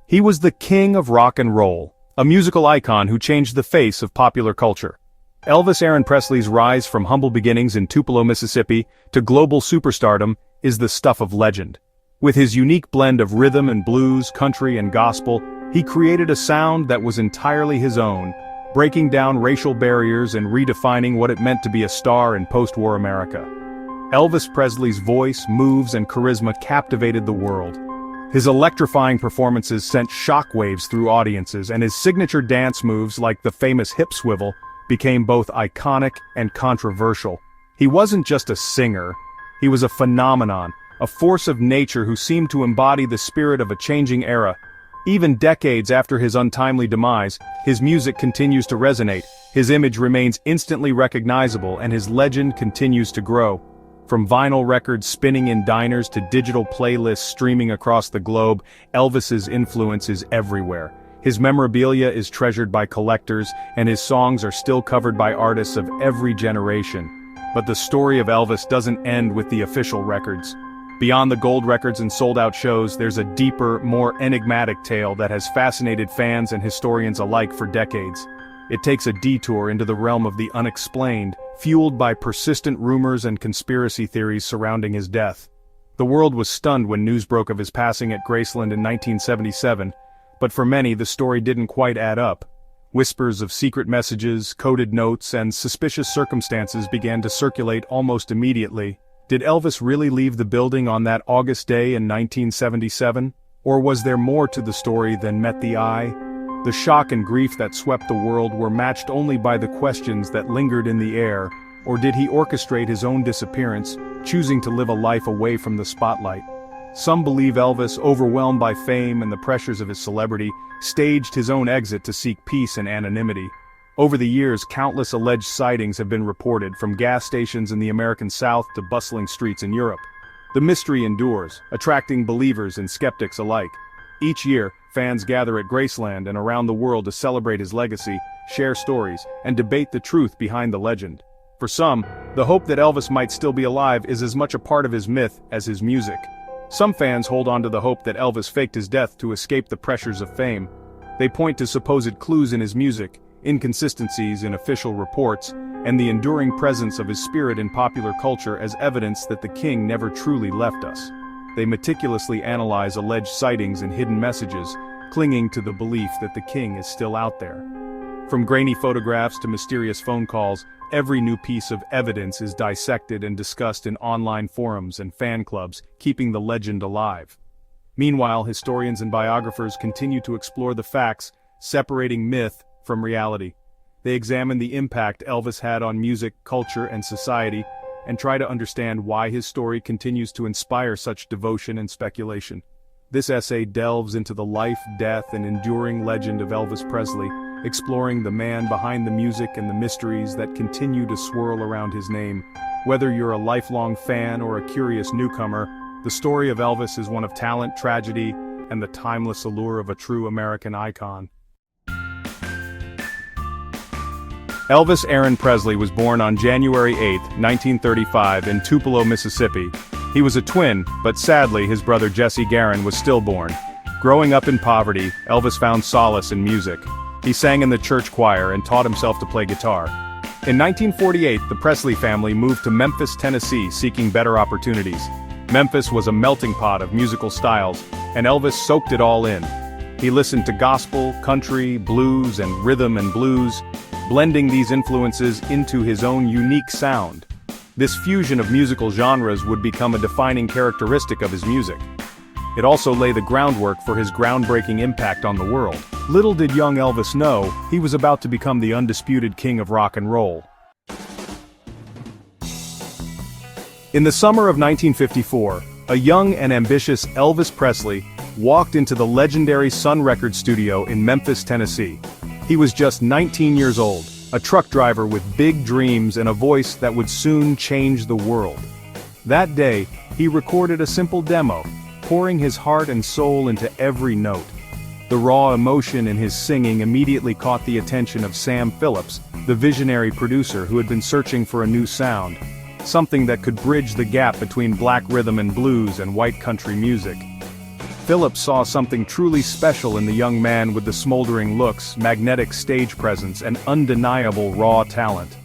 He was the king of rock and roll, a musical icon who changed the face of popular culture. Elvis Aaron Presley's rise from humble beginnings in Tupelo, Mississippi, to global superstardom is the stuff of legend. With his unique blend of rhythm and blues, country and gospel, he created a sound that was entirely his own, breaking down racial barriers and redefining what it meant to be a star in post-war America. Elvis Presley's voice, moves and charisma captivated the world. His electrifying performances sent shockwaves through audiences, and his signature dance moves like the famous hip swivel became both iconic and controversial. He wasn't just a singer, he was a phenomenon, a force of nature who seemed to embody the spirit of a changing era. Even decades after his untimely demise, his music continues to resonate, his image remains instantly recognizable, and his legend continues to grow. From vinyl records spinning in diners to digital playlists streaming across the globe, Elvis's influence is everywhere. His memorabilia is treasured by collectors, and his songs are still covered by artists of every generation. But the story of Elvis doesn't end with the official records. Beyond the gold records and sold-out shows, there's a deeper, more enigmatic tale that has fascinated fans and historians alike for decades. It takes a detour into the realm of the unexplained, fueled by persistent rumors and conspiracy theories surrounding his death. The world was stunned when news broke of his passing at Graceland in 1977, but for many the story didn't quite add up. Whispers of secret messages, coded notes, and suspicious circumstances began to circulate almost immediately. Did Elvis really leave the building on that August day in 1977? Or was there more to the story than met the eye? The shock and grief that swept the world were matched only by the questions that lingered in the air. Or did he orchestrate his own disappearance, choosing to live a life away from the spotlight? Some believe Elvis, overwhelmed by fame and the pressures of his celebrity, staged his own exit to seek peace and anonymity. Over the years, countless alleged sightings have been reported, from gas stations in the American South to bustling streets in Europe. The mystery endures, attracting believers and skeptics alike. Each year, fans gather at Graceland and around the world to celebrate his legacy, share stories, and debate the truth behind the legend. For some, the hope that Elvis might still be alive is as much a part of his myth as his music. Some fans hold on to the hope that Elvis faked his death to escape the pressures of fame. They point to supposed clues in his music, inconsistencies in official reports, and the enduring presence of his spirit in popular culture as evidence that the king never truly left us. They meticulously analyze alleged sightings and hidden messages, clinging to the belief that the king is still out there. From grainy photographs to mysterious phone calls, every new piece of evidence is dissected and discussed in online forums and fan clubs, keeping the legend alive. Meanwhile, historians and biographers continue to explore the facts, separating myth from reality. They examine the impact Elvis had on music, culture, and society, and try to understand why his story continues to inspire such devotion and speculation. This essay delves into the life, death, and enduring legend of Elvis Presley, exploring the man behind the music and the mysteries that continue to swirl around his name. Whether you're a lifelong fan or a curious newcomer, the story of Elvis is one of talent, tragedy, and the timeless allure of a true American icon. Elvis Aaron Presley was born on January 8, 1935 in Tupelo, Mississippi. He was a twin, but sadly his brother Jesse Garon was stillborn. Growing up in poverty, Elvis found solace in music. He sang in the church choir and taught himself to play guitar. In 1948, the Presley family moved to Memphis, Tennessee, seeking better opportunities. Memphis was a melting pot of musical styles, and Elvis soaked it all in. He listened to gospel, country, blues, and rhythm and blues, blending these influences into his own unique sound. This fusion of musical genres would become a defining characteristic of his music. It also lay the groundwork for his groundbreaking impact on the world. Little did young Elvis know, he was about to become the undisputed king of rock and roll. In the summer of 1954, a young and ambitious Elvis Presley walked into the legendary Sun Records studio in Memphis, Tennessee. He was just 19 years old, a truck driver with big dreams and a voice that would soon change the world. That day, he recorded a simple demo, pouring his heart and soul into every note. The raw emotion in his singing immediately caught the attention of Sam Phillips, the visionary producer who had been searching for a new sound, something that could bridge the gap between black rhythm and blues and white country music. Philip saw something truly special in the young man with the smoldering looks, magnetic stage presence, and undeniable raw talent.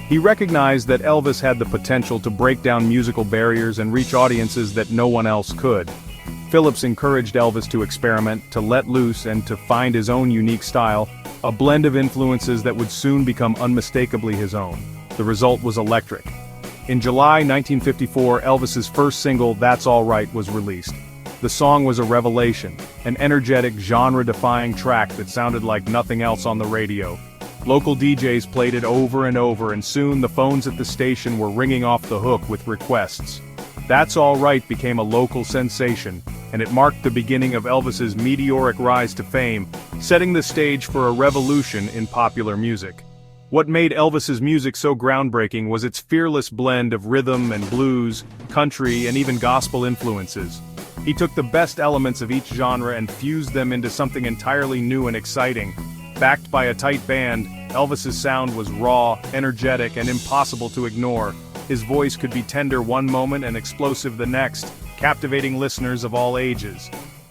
He recognized that Elvis had the potential to break down musical barriers and reach audiences that no one else could. Phillips encouraged Elvis to experiment, to let loose, and to find his own unique style, a blend of influences that would soon become unmistakably his own. The result was electric. In July 1954, Elvis's first single, "That's All Right," was released. The song was a revelation, an energetic, genre-defying track that sounded like nothing else on the radio. Local DJs played it over and over, and soon the phones at the station were ringing off the hook with requests. "That's All Right" became a local sensation, and it marked the beginning of Elvis's meteoric rise to fame, setting the stage for a revolution in popular music. What made Elvis's music so groundbreaking was its fearless blend of rhythm and blues, country, and even gospel influences. He took the best elements of each genre and fused them into something entirely new and exciting. Backed by a tight band, Elvis's sound was raw, energetic, and impossible to ignore. His voice could be tender one moment and explosive the next, captivating listeners of all ages.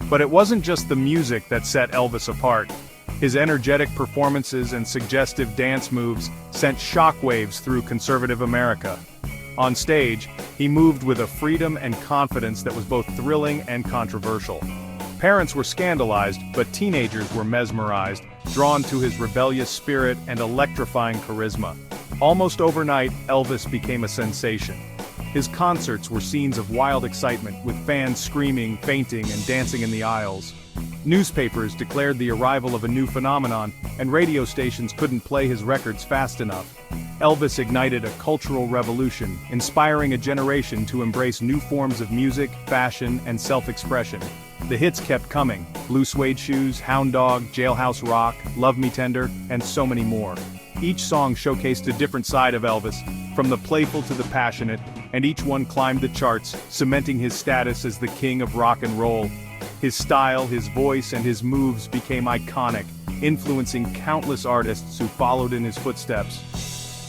But it wasn't just the music that set Elvis apart. His energetic performances and suggestive dance moves sent shockwaves through conservative America. On stage, he moved with a freedom and confidence that was both thrilling and controversial. Parents were scandalized, but teenagers were mesmerized, drawn to his rebellious spirit and electrifying charisma. Almost overnight, Elvis became a sensation. His concerts were scenes of wild excitement, with fans screaming, fainting, and dancing in the aisles. Newspapers declared the arrival of a new phenomenon, and radio stations couldn't play his records fast enough. Elvis ignited a cultural revolution, inspiring a generation to embrace new forms of music, fashion, and self-expression. The hits kept coming: Blue Suede Shoes, Hound Dog, Jailhouse Rock, Love Me Tender, and so many more. Each song showcased a different side of Elvis, from the playful to the passionate, and each one climbed the charts, cementing his status as the king of rock and roll. His style, his voice, and his moves became iconic, influencing countless artists who followed in his footsteps.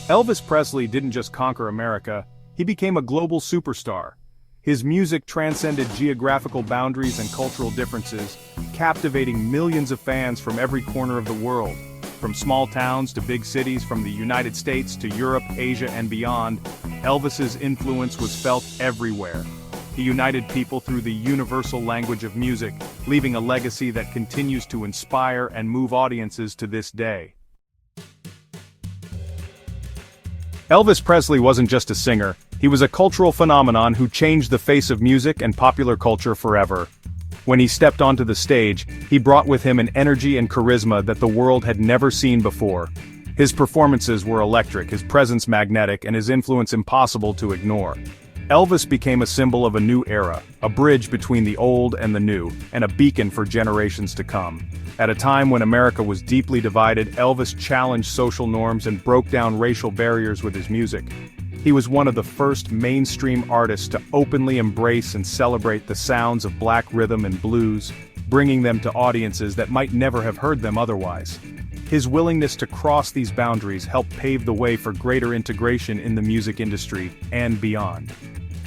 Elvis Presley didn't just conquer America, he became a global superstar. His music transcended geographical boundaries and cultural differences, captivating millions of fans from every corner of the world. From small towns to big cities, from the United States to Europe, Asia, and beyond, Elvis's influence was felt everywhere. He united people through the universal language of music, leaving a legacy that continues to inspire and move audiences to this day. Elvis Presley wasn't just a singer, he was a cultural phenomenon who changed the face of music and popular culture forever. When he stepped onto the stage, he brought with him an energy and charisma that the world had never seen before. His performances were electric, his presence magnetic, and his influence impossible to ignore. Elvis became a symbol of a new era, a bridge between the old and the new, and a beacon for generations to come. At a time when America was deeply divided, Elvis challenged social norms and broke down racial barriers with his music. He was one of the first mainstream artists to openly embrace and celebrate the sounds of black rhythm and blues, bringing them to audiences that might never have heard them otherwise. His willingness to cross these boundaries helped pave the way for greater integration in the music industry and beyond.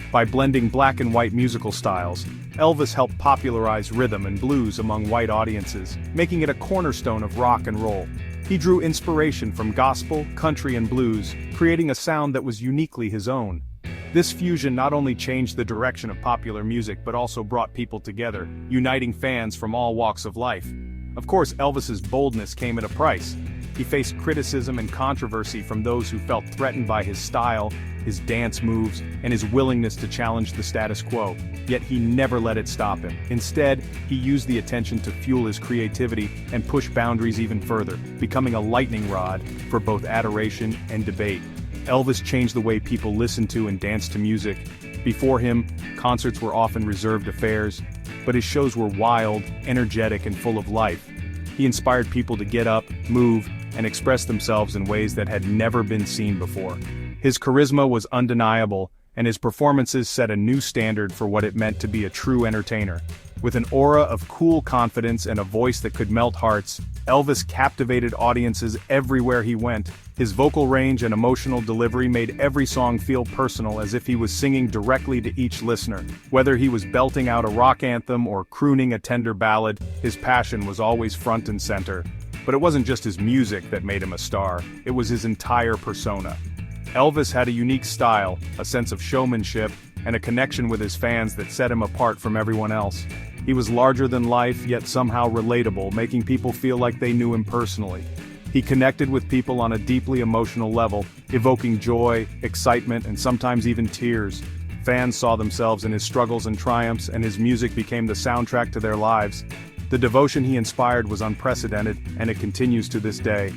By blending black and white musical styles, Elvis helped popularize rhythm and blues among white audiences, making it a cornerstone of rock and roll. He drew inspiration from gospel, country, and blues, creating a sound that was uniquely his own. This fusion not only changed the direction of popular music but also brought people together, uniting fans from all walks of life. Of course, Elvis's boldness came at a price. He faced criticism and controversy from those who felt threatened by his style, his dance moves, and his willingness to challenge the status quo. Yet he never let it stop him. Instead, he used the attention to fuel his creativity and push boundaries even further, becoming a lightning rod for both adoration and debate. Elvis changed the way people listened to and danced to music. Before him, concerts were often reserved affairs, but his shows were wild, energetic, and full of life. He inspired people to get up, move, and express themselves in ways that had never been seen before. His charisma was undeniable, and his performances set a new standard for what it meant to be a true entertainer. With an aura of cool confidence and a voice that could melt hearts, Elvis captivated audiences everywhere he went. His vocal range and emotional delivery made every song feel personal, as if he was singing directly to each listener. Whether he was belting out a rock anthem or crooning a tender ballad, his passion was always front and center. But it wasn't just his music that made him a star, it was his entire persona. Elvis had a unique style, a sense of showmanship, and a connection with his fans that set him apart from everyone else. He was larger than life, yet somehow relatable, making people feel like they knew him personally. He connected with people on a deeply emotional level, evoking joy, excitement, and sometimes even tears. Fans saw themselves in his struggles and triumphs, and his music became the soundtrack to their lives. The devotion he inspired was unprecedented, and it continues to this day.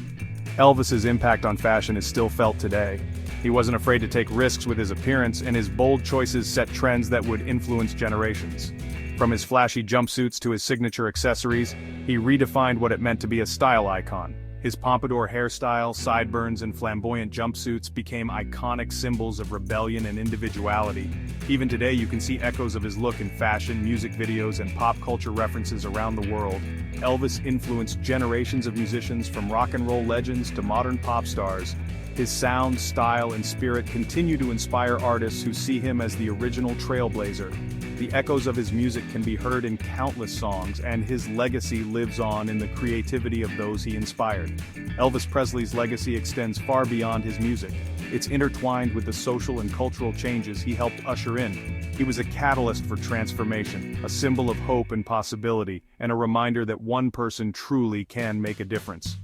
Elvis's impact on fashion is still felt today. He wasn't afraid to take risks with his appearance, and his bold choices set trends that would influence generations. From his flashy jumpsuits to his signature accessories, he redefined what it meant to be a style icon. His pompadour hairstyle, sideburns, and flamboyant jumpsuits became iconic symbols of rebellion and individuality. Even today, you can see echoes of his look in fashion, music videos, and pop culture references around the world. Elvis influenced generations of musicians, from rock and roll legends to modern pop stars. His sound, style, and spirit continue to inspire artists who see him as the original trailblazer. The echoes of his music can be heard in countless songs, and his legacy lives on in the creativity of those he inspired. Elvis Presley's legacy extends far beyond his music. It's intertwined with the social and cultural changes he helped usher in. He was a catalyst for transformation, a symbol of hope and possibility, and a reminder that one person truly can make a difference.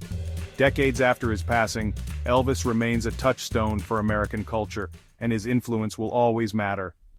Decades after his passing, Elvis remains a touchstone for American culture, and his influence will always matter.